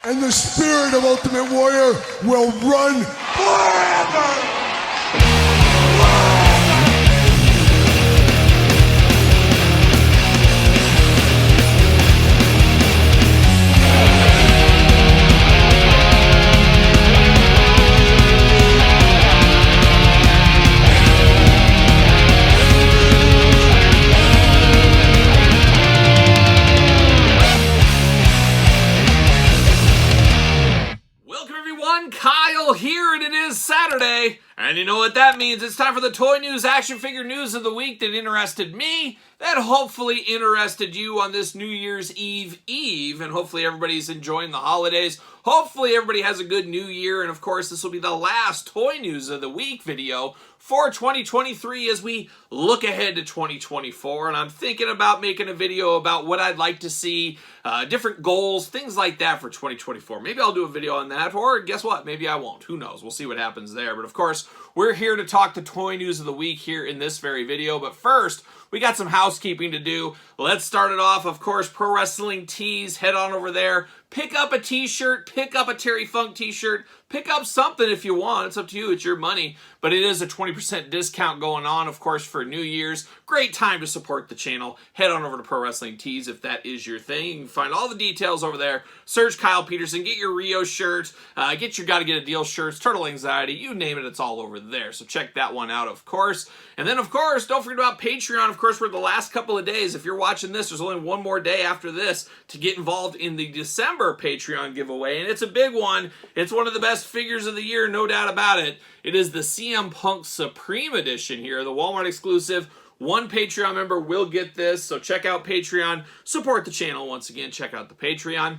And the spirit of Ultimate Warrior will run forever! Kyle here, and it is Saturday, and you know what that means. It's time for the toy news, action figure news of the week that interested me, that hopefully interested you on this New Year's Eve, and hopefully everybody's enjoying the holidays. Hopefully everybody has a good new year, and of course this will be the last toy news of the week video for 2023 as we look ahead to 2024, and I'm thinking about making a video about what I'd like to see, different goals, things like that for 2024. Maybe I'll do a video on that, or guess what? Maybe I won't. Who knows? We'll see what happens there. But of course, we're here to talk the toy news of the week here in this very video. But first, we got some housekeeping to do. Let's start it off. Of course, Pro Wrestling Tees. Head on over there. Pick up a t-shirt. Pick up a Terry Funk t-shirt. Pick up something if you want. It's up to you. It's your money. But it is a 20% discount going on, of course, for New Year's. Great time to support the channel. Head on over to Pro Wrestling Tees if that is your thing. You can find all the details over there. Search Kyle Peterson. Get your Rio shirt. Get your Gotta Get a Deal shirts. Turtle Anxiety. You name it. It's all over there. So check that one out, of course. And then, of course, don't forget about Patreon. Of course, we're the last couple of days. If you're watching this, there's only one more day after this to get involved in the December Patreon giveaway. And it's a big one. It's one of the best figures of the year, no doubt about it. It is the CM Punk Supreme Edition here, the Walmart exclusive. One Patreon member will get this, so check out Patreon. Support the channel once again. Check out the Patreon.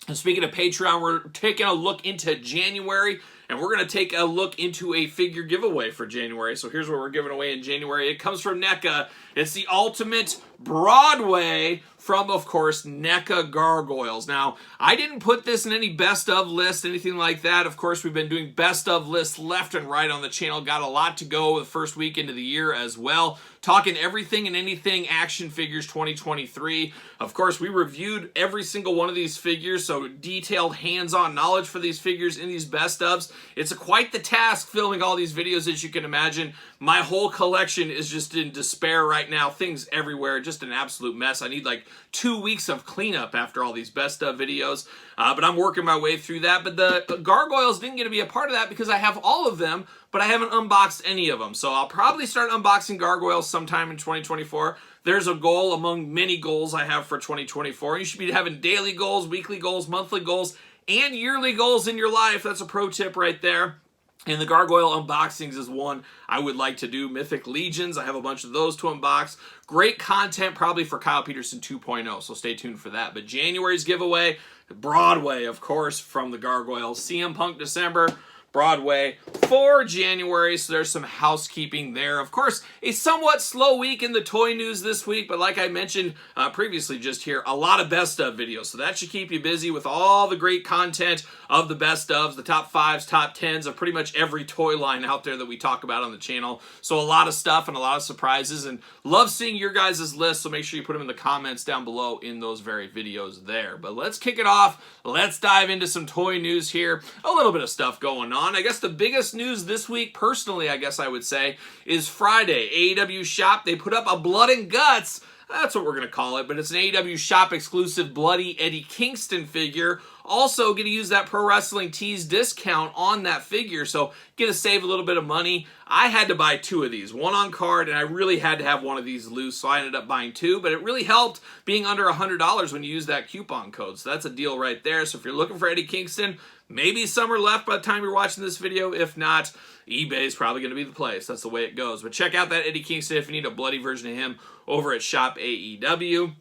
And speaking of Patreon, we're taking a look into January, and we're going to take a look into a figure giveaway for January. So here's what we're giving away in January. It comes from NECA. It's the Ultimate Broadway from, of course, NECA Gargoyles. Now, I didn't put this in any best of list, anything like that. Of course, we've been doing best of lists left and right on the channel. Got a lot to go the first week into the year as well. Talking everything and anything action figures 2023. Of course, we reviewed every single one of these figures, so detailed hands-on knowledge for these figures in these best ofs. It's quite the task filming all these videos, as you can imagine. My whole collection is just in despair right now. Things everywhere, just an absolute mess. I need like 2 weeks of cleanup after all these best of videos, but I'm working my way through that. But the Gargoyles didn't get to be a part of that because I have all of them, but I haven't unboxed any of them. So I'll probably start unboxing Gargoyles sometime in 2024. There's a goal among many goals I have for 2024. You should be having daily goals, weekly goals, monthly goals, and yearly goals in your life. That's a pro tip right there. And the Gargoyle unboxings is one I would like to do. Mythic Legions, I have a bunch of those to unbox. Great content probably for Kyle Peterson 2.0, so stay tuned for that. But January's giveaway, Broadway, of course, from the Gargoyles. CM Punk December, Broadway for January, so there's some housekeeping there. Of course, a somewhat slow week in the toy news this week, but like I mentioned previously just here, a lot of best of videos, so that should keep you busy with all the great content of the best ofs, the top 5s, top 10s of pretty much every toy line out there that we talk about on the channel. So a lot of stuff and a lot of surprises, and love seeing your guys' list, so make sure you put them in the comments down below in those very videos there. But let's kick it off. Let's dive into some toy news here. A little bit of stuff going on. I guess the biggest news this week, personally, I guess I would say, is Friday. AEW Shop, they put up a Blood and Guts, that's what we're going to call it, but it's an AEW Shop exclusive Bloody Eddie Kingston figure. Also going to use that Pro Wrestling Tees discount on that figure, so get to save a little bit of money. I had to buy 2 of these, one on card, and I really had to have one of these loose, so I ended up buying 2, but it really helped being under $100 when you use that coupon code, so that's a deal right there. So if you're looking for Eddie Kingston, maybe some are left by the time you're watching this video. If not, eBay is probably going to be the place. That's the way it goes. But check out that Eddie Kingston if you need a bloody version of him over at Shop AEW.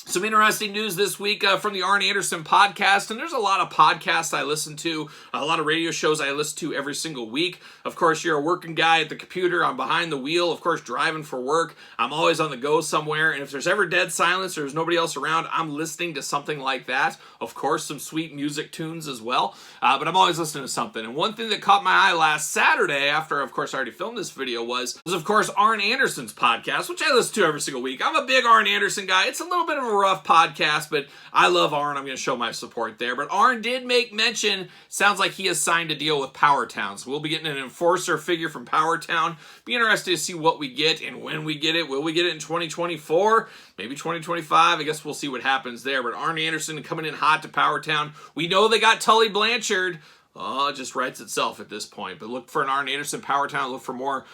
Some interesting news this week from the Arn Anderson podcast, and there's a lot of podcasts I listen to, a lot of radio shows I listen to every single week. Of course, you're a working guy at the computer, I'm behind the wheel, of course, driving for work. I'm always on the go somewhere, and if there's ever dead silence or there's nobody else around, I'm listening to something like that. Of course, some sweet music tunes as well, but I'm always listening to something. And one thing that caught my eye last Saturday, after, of course, I already filmed this video, was of course, Arn Anderson's podcast, which I listen to every single week. I'm a big Arn Anderson guy. It's a little bit of a rough podcast, but I love Arn. I'm going to show my support there. But Arn did make mention, sounds like he has signed a deal with Power Town. So we'll be getting an Enforcer figure from Power Town. Be interested to see what we get and when we get it. Will we get it in 2024? Maybe 2025. I guess we'll see what happens there. But Arn Anderson coming in hot to Power Town. We know they got Tully Blanchard. Oh, it just writes itself at this point. But look for an Arn Anderson Power Town. Look for more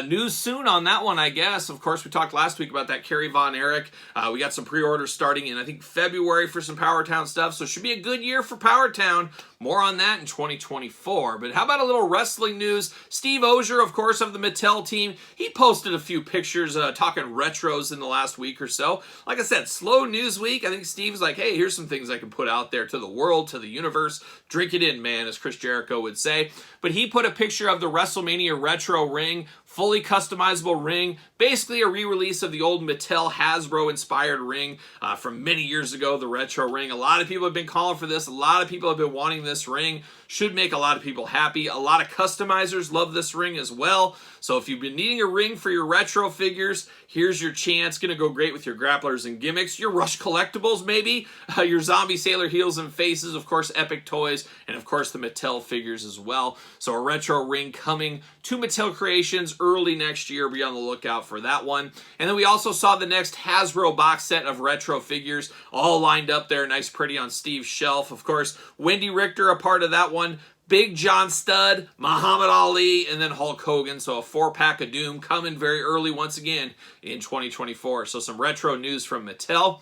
news soon on that one, I guess. Of course, we talked last week about that Kerry Von Erich. We got some pre-orders starting in, I think, February for some Power Town stuff. So it should be a good year for Power Town. More on that in 2024. But how about a little wrestling news? Steve Ozier, of course, of the Mattel team, he posted a few pictures talking retros in the last week or so. Like I said, slow news week. I think Steve's like, hey, here's some things I can put out there to the world, to the universe. Drink it in, man, as Chris Jericho would say. But he put a picture of the WrestleMania retro ring, fully customizable ring, basically a re-release of the old Mattel Hasbro-inspired ring from many years ago, the retro ring. A lot of people have been calling for this. A lot of people have been wanting this ring. Should make a lot of people happy. A lot of customizers love this ring as well. So if you've been needing a ring for your retro figures, here's your chance. Going to go great with your grapplers and gimmicks. Your Rush Collectibles, maybe. Your Zombie Sailor Heels and Faces. Of course, Epic Toys. And of course, the Mattel figures as well. So a retro ring coming to Mattel Creations early next year. Be on the lookout for that one. And then we also saw the next Hasbro box set of retro figures all lined up there. Nice pretty on Steve's shelf. Of course, Wendy Richter a part of that one. Big John Studd, Muhammad Ali, and then Hulk Hogan. So a 4-pack of Doom coming very early once again in 2024. So some retro news from Mattel.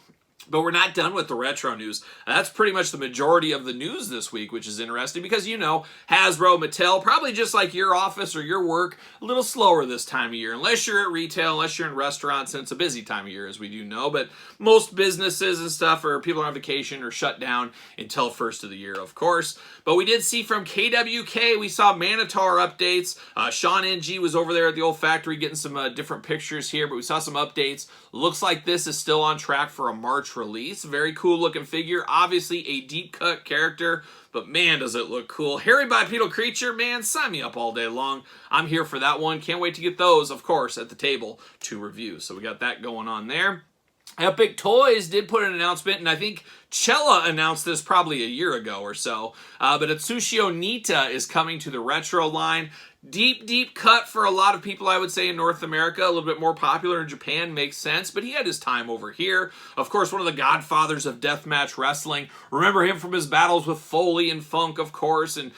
But we're not done with the retro news. That's pretty much the majority of the news this week, which is interesting because, you know, Hasbro, Mattel, probably just like your office or your work, a little slower this time of year. Unless you're at retail, unless you're in restaurants, and it's a busy time of year, as we do know. But most businesses and stuff, or people on vacation, or shut down until first of the year, of course. But we did see from KWK, we saw Manitar updates. Sean NG was over there at the old factory getting some different pictures here, but we saw some updates. Looks like this is still on track for a March release. Very cool looking figure. Obviously a deep cut character, but man, does it look cool. Hairy bipedal creature, man, sign me up all day long. I'm here for that one. Can't wait to get those, of course, at the table to review. So we got that going on there. Epic Toys did put an announcement, and I think Cella announced this probably a year ago or so, but Atsushi Onita is coming to the retro line. Deep, deep cut for a lot of people, I would say, in North America. A little bit more popular in Japan, makes sense, but he had his time over here. Of course, one of the godfathers of deathmatch wrestling. Remember him from his battles with Foley and Funk, of course, and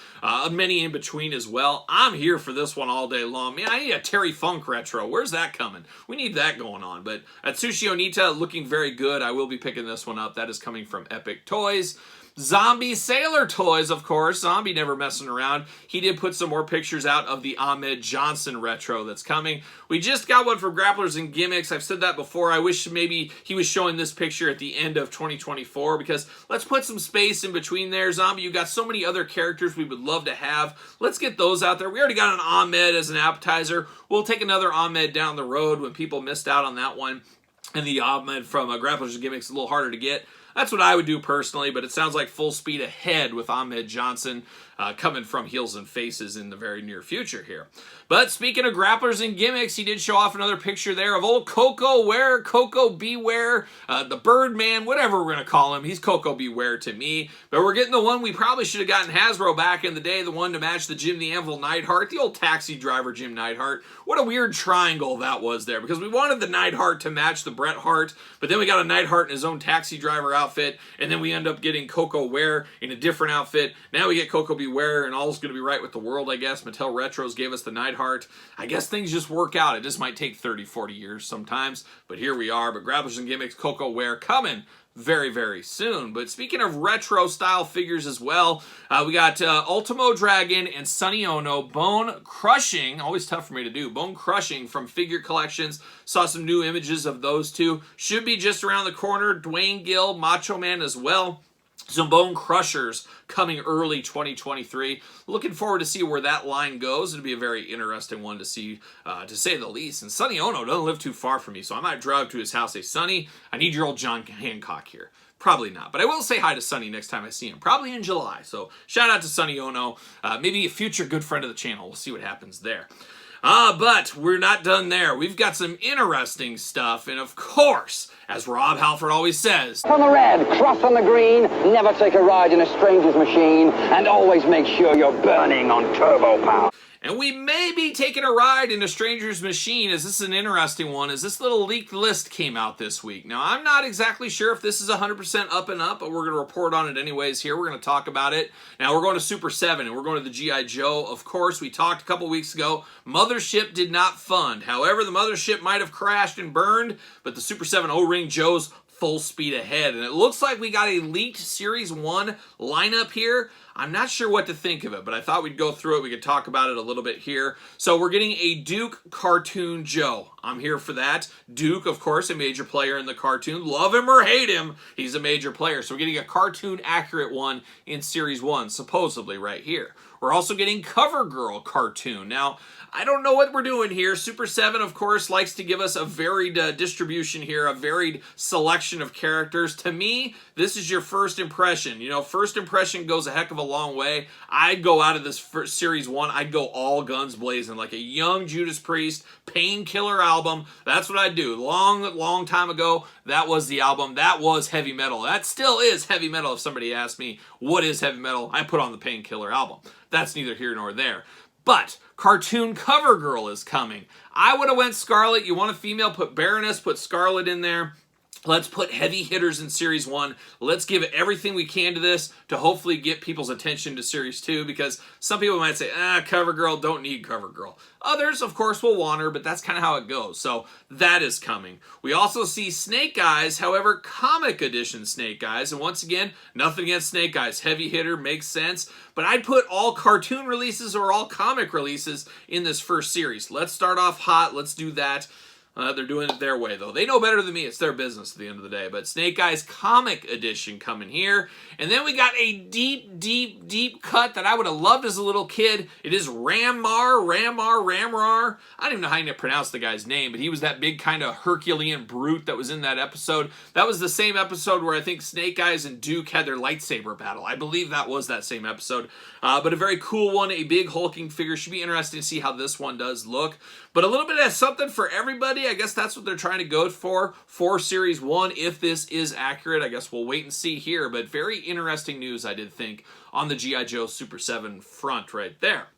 many in between as well. I'm here for this one all day long. Man, I need a Terry Funk retro. Where's that coming? We need that going on. But Atsushi Onita looking very good. I will be picking this one up. That is coming from Epic Toys. Zombie Sailor Toys, of course. Zombie never messing around. He did put some more pictures out of the Ahmed Johnson retro that's coming. We just got one from Grapplers and Gimmicks. I've said that before. I wish maybe he was showing this picture at the end of 2024 because let's put some space in between there. Zombie, you've got so many other characters we would love to have. Let's get those out there. We already got an Ahmed as an appetizer. We'll take another Ahmed down the road when people missed out on that one. And the Ahmed from Grapplers and Gimmicks is a little harder to get. That's what I would do personally, but it sounds like full speed ahead with Ahmed Johnson coming from Heels and Faces in the very near future here. But speaking of Grapplers and Gimmicks, he did show off another picture there of old Coco Ware, Coco Beware, the Birdman, whatever we're going to call him. He's Coco Beware to me. But we're getting the one we probably should have gotten Hasbro back in the day, the one to match the Jim the Anvil Neidhart, the old taxi driver Jim Neidhart. What a weird triangle that was there, because we wanted the Neidhart to match the Bret Hart, but then we got a Neidhart in his own taxi driver outfit, and then we end up getting Coco Ware in a different outfit. Now we get Coco Beware, and all's going to be right with the world, I guess. Mattel Retros gave us the Neidhart. I guess things just work out. It just might take 30, 40 years sometimes, but here we are. But Grapplers and Gimmicks, Coco Ware coming very, very soon. But speaking of retro style figures as well, we got Ultimo Dragon and Sonny Ono Bone Crushing. Always tough for me to do. Bone Crushing from Figure Collections. Saw some new images of those two. Should be just around the corner. Dwayne Gill, Macho Man as well. Some Bone Crushers coming early 2023. Looking forward to see where that line goes. It'll be a very interesting one to see, to say the least. And Sonny Ono doesn't live too far from me, so I might drive to his house. Say, Sonny, I need your old John Hancock here. Probably not, but I will say hi to Sonny next time I see him. Probably in July. So shout out to Sonny Ono. Maybe a future good friend of the channel. We'll see what happens there. But we're not done there. We've got some interesting stuff, and of course, as Rob Halford always says, on the red, cross on the green, never take a ride in a stranger's machine, and always make sure you're burning on turbo power. and we may be taking a ride in a stranger's machine, as this is an interesting one, as this little leaked list came out this week. Now, I'm not exactly sure if this is 100% up and up, but we're going to report on it anyways here. We're going to talk about it. Now, we're going to Super 7, and we're going to the G.I. Joe. Of course, we talked a couple weeks ago. Mothership did not fund. However, the Mothership might have crashed and burned, but the Super 7 O-Ring Joe's full speed ahead. And it looks like we got a leaked Series 1 lineup here. I'm not sure what to think of it, but I thought we'd go through it. We could talk about it a little bit here. So we're getting a Duke cartoon Joe. I'm here for that. Duke, of course, a major player in the cartoon. Love him or hate him, he's a major player. So we're getting a cartoon accurate one in Series 1, supposedly right here. We're also getting CoverGirl cartoon. Now, I don't know what we're doing here. Super 7, of course, likes to give us a varied distribution here, a varied selection of characters. To me, this is your first impression. You know, first impression goes a heck of a long way. I'd go out of this Series 1, I'd go all guns blazing, like a young Judas Priest Painkiller album. That's what I'd do. Long time ago, that was the album. That was heavy metal. That still is heavy metal. If somebody asked me, what is heavy metal? I put on the Painkiller album. That's neither here nor there. But cartoon CoverGirl is coming. I would have went Scarlet. You want a female, put Baroness, put Scarlet in there. Let's put heavy hitters in Series 1. Let's give it everything we can to this to hopefully get people's attention to Series 2, because some people might say, CoverGirl, don't need CoverGirl. Others, of course, will want her, but that's kind of how it goes. So that is coming. We also see Snake Eyes, however, comic edition Snake Eyes. And once again, nothing against Snake Eyes. Heavy hitter, makes sense. But I'd put all cartoon releases or all comic releases in this first series. Let's start off hot. Let's do that. They're doing it their way, though. They know better than me. It's their business at the end of the day. But Snake Eyes Comic Edition coming here. And then we got a deep cut that I would have loved as a little kid. It is Ramrar. I don't even know how you pronounce the guy's name, but he was that big kind of Herculean brute that was in that episode. That was the same episode where I think Snake Eyes and Duke had their lightsaber battle. I believe that was that same episode. But a very cool one, a big hulking figure. Should be interesting to see how this one does look. But a little bit of something for everybody. I guess that's what they're trying to go for Series 1. If this is accurate, I guess we'll wait and see here. But very interesting news, I did think, on the G.I. Joe Super 7 front right there.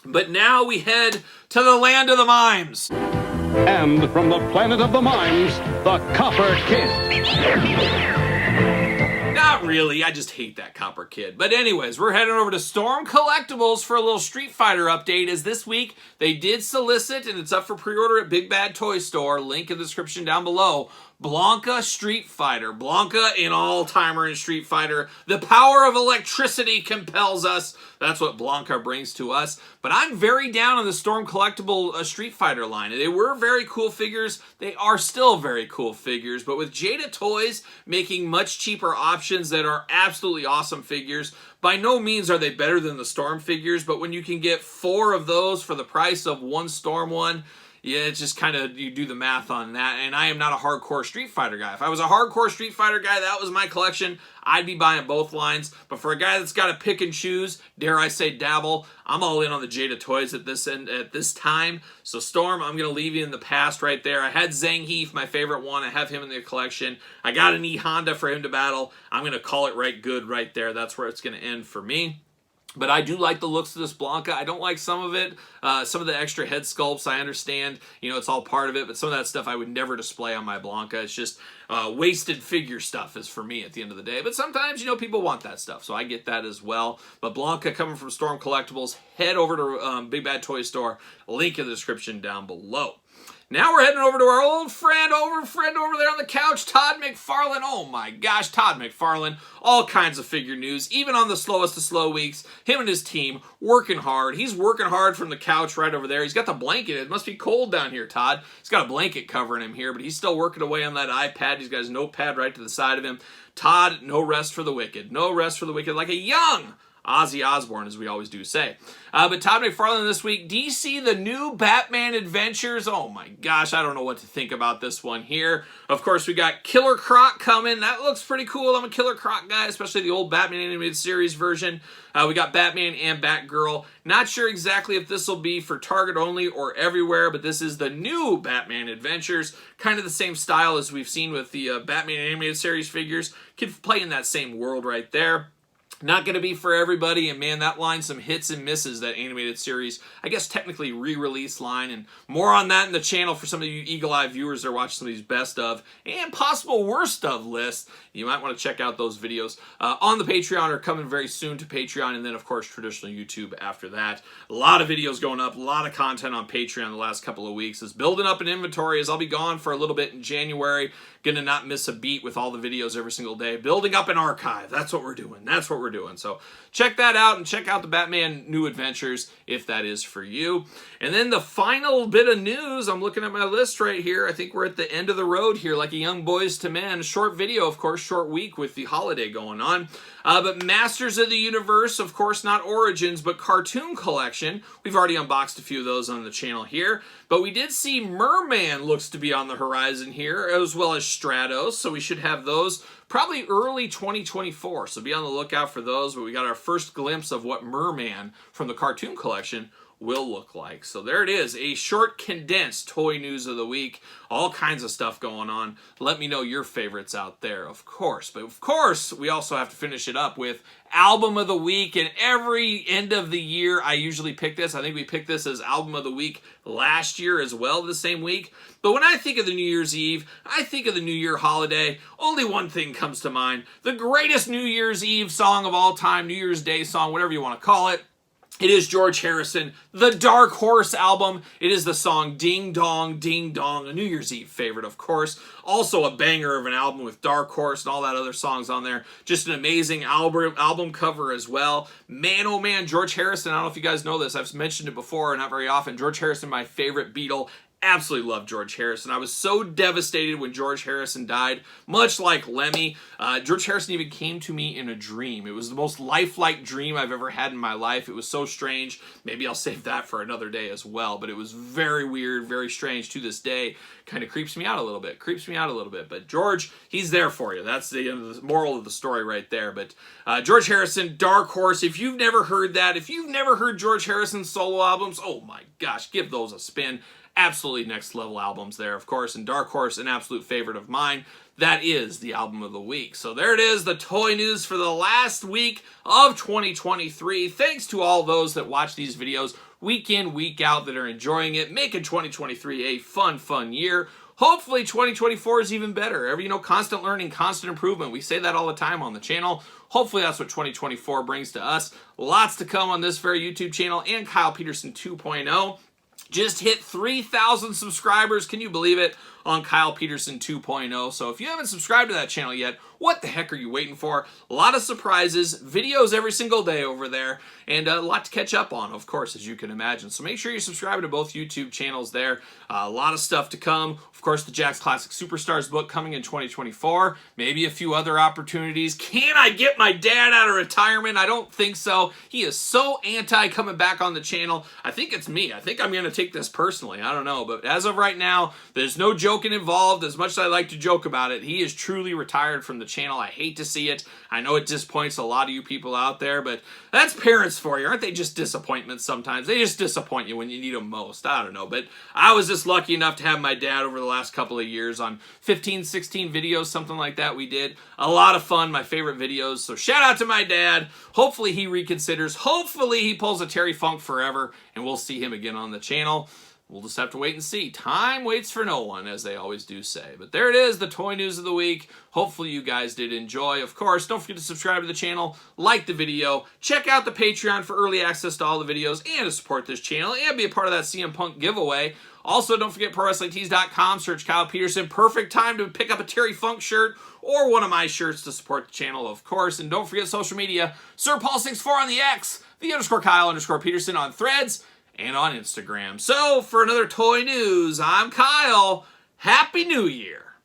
But now we head to the land of the mimes. And from the planet of the mimes, the Copper Kid. Not really, I just hate that Copper Kid. But anyways, we're heading over to Storm Collectibles for a little Street Fighter update, as this week they did solicit, and it's up for pre-order at Big Bad Toy Store, link in the description down below, Blanka Street Fighter. Blanka, an all-timer in Street Fighter. The power of electricity compels us. That's what Blanka brings to us. But I'm very down on the Storm Collectible Street Fighter line. They were very cool figures. They are still very cool figures. But with Jada Toys making much cheaper options that are absolutely awesome figures, by no means are they better than the Storm figures. But when you can get 4 of those for the price of one Storm one, yeah, it's just kind of, you do the math on that. And I am not a hardcore Street Fighter guy. If I was a hardcore Street Fighter guy, that was my collection, I'd be buying both lines. But for a guy that's got to pick and choose, dare I say dabble, I'm all in on the Jada Toys at this time. So Storm, I'm going to leave you in the past right there. I had Zangief, my favorite one. I have him in the collection. I got an E-Honda for him to battle. I'm going to call it right good right there. That's where it's going to end for me. But I do like the looks of this Blanka. I don't like some of it. Some of the extra head sculpts, I understand. You know, it's all part of it. But some of that stuff I would never display on my Blanka. It's just wasted figure stuff is for me at the end of the day. But sometimes, you know, people want that stuff. So I get that as well. But Blanka coming from Storm Collectibles. Head over to Big Bad Toy Store. Link in the description down below. Now we're heading over to our old friend over there on the couch, Todd McFarlane. Oh my gosh, Todd McFarlane. All kinds of figure news, even on the slowest of slow weeks. Him and his team working hard. He's working hard from the couch right over there. He's got the blanket. It must be cold down here, Todd. He's got a blanket covering him here, but he's still working away on that iPad. He's got his notepad right to the side of him. Todd, no rest for the wicked. No rest for the wicked. Like a young Ozzy Osbourne, as we always do say. But Todd McFarlane this week, DC, the new Batman Adventures. Oh my gosh, I don't know what to think about this one here. Of course, we got Killer Croc coming. That looks pretty cool. I'm a Killer Croc guy, especially the old Batman animated series version. We got Batman and Batgirl. Not sure exactly if this will be for Target only or everywhere, but this is the new Batman Adventures. Kind of the same style as we've seen with the Batman animated series figures. Could play in that same world right there. Not going to be for everybody, and man, that line, some hits and misses, that animated series, I guess technically re-release line, and more on that in the channel for some of you eagle-eye viewers that are watching some of these best of and possible worst of lists. You might want to check out those videos on the Patreon, or coming very soon to Patreon, and then of course traditional YouTube after that. A lot of videos going up, a lot of content on Patreon the last couple of weeks. Is building up an inventory as I'll be gone for a little bit in January. Gonna not miss a beat with all the videos every single day. Building up an archive. That's what we're doing. That's what we're doing. So check that out, and check out the Batman New Adventures if that is for you. And then the final bit of news, I'm looking at my list right here. I think we're at the end of the road here, like a Young Boys to Men. Short video, of course, short week with the holiday going on. But Masters of the Universe, of course, not Origins, but Cartoon Collection. We've already unboxed a few of those on the channel here. But we did see Merman looks to be on the horizon here, as well as Stratos. So we should have those probably early 2024. So be on the lookout for those. But we got our first glimpse of what Merman from the Cartoon Collection will look like. So there it is, a short condensed toy news of the week. All kinds of stuff going on. Let me know your favorites out there, of course. But of course, we also have to finish it up with Album of the Week. And every end of the year, I usually pick this. I think we picked this as Album of the Week last year as well, the same week. But when I think of the New Year's Eve, I think of the New Year holiday. Only one thing comes to mind. The greatest New Year's Eve song of all time, New Year's Day song, whatever you want to call it. It is George Harrison, the Dark Horse album. It is the song Ding Dong, Ding Dong, a New Year's Eve favorite, of course. Also a banger of an album with Dark Horse and all that other songs on there. Just an amazing album cover as well. Man, oh man, George Harrison, I don't know if you guys know this. I've mentioned it before, not very often. George Harrison, my favorite Beatle. Absolutely love George Harrison. I was so devastated when George Harrison died, much like Lemmy. George Harrison even came to me in a dream. It was the most lifelike dream I've ever had in my life. It was so strange. Maybe I'll save that for another day as well, but it was very weird, very strange to this day. Kind of creeps me out a little bit. But George, he's there for you. That's the end of the moral of the story right there. But George Harrison, Dark Horse, if you've never heard that, if you've never heard George Harrison's solo albums, oh my gosh, give those a spin. Absolutely next level albums there, of course. And Dark Horse, an absolute favorite of mine. That is the album of the week. So there it is, the toy news for the last week of 2023. Thanks to all those that watch these videos week in, week out, that are enjoying it, making 2023 a fun year. Hopefully 2024 is even better. Constant learning, constant improvement. We say that all the time on the channel. Hopefully that's what 2024 brings to us. Lots to come on this very YouTube channel and Kyle Peterson 2.0. Just hit 3,000 subscribers, can you believe it, on Kyle Peterson 2.0. So if you haven't subscribed to that channel yet, what the heck are you waiting for? A lot of surprises, videos every single day over there, and a lot to catch up on, of course, as you can imagine. So make sure you subscribe to both YouTube channels there. A lot of stuff to come. Of course, the Jack's Classic Superstars book coming in 2024. Maybe a few other opportunities. Can I get my dad out of retirement? I don't think so. He is so anti coming back on the channel. I think it's me. I think I'm going to take this personally. I don't know. But as of right now, there's no joking involved. As much as I like to joke about it, he is truly retired from the channel. I hate to see it. I know it disappoints a lot of you people out there, but that's parents for you. Aren't they just disappointments sometimes? They just disappoint you when you need them most. I don't know, but I was just lucky enough to have my dad over the last couple of years on 15, 16 videos, something like that we did. A lot of fun, my favorite videos. So shout out to my dad. Hopefully he reconsiders. Hopefully he pulls a Terry Funk forever, and we'll see him again on the channel. We'll just have to wait and see. Time waits for no one, as they always do say. But there it is, the toy news of the week. Hopefully you guys did enjoy. Of course, don't forget to subscribe to the channel, like the video, check out the Patreon for early access to all the videos, and to support this channel, and be a part of that CM Punk giveaway. Also, don't forget ProWrestlingTees.com, search Kyle Peterson. Perfect time to pick up a Terry Funk shirt, or one of my shirts to support the channel, of course. And don't forget social media, Sir Paul64 on the X, _Kyle_Peterson on Threads, and on Instagram. So, for another toy news, I'm Kyle. Happy New Year!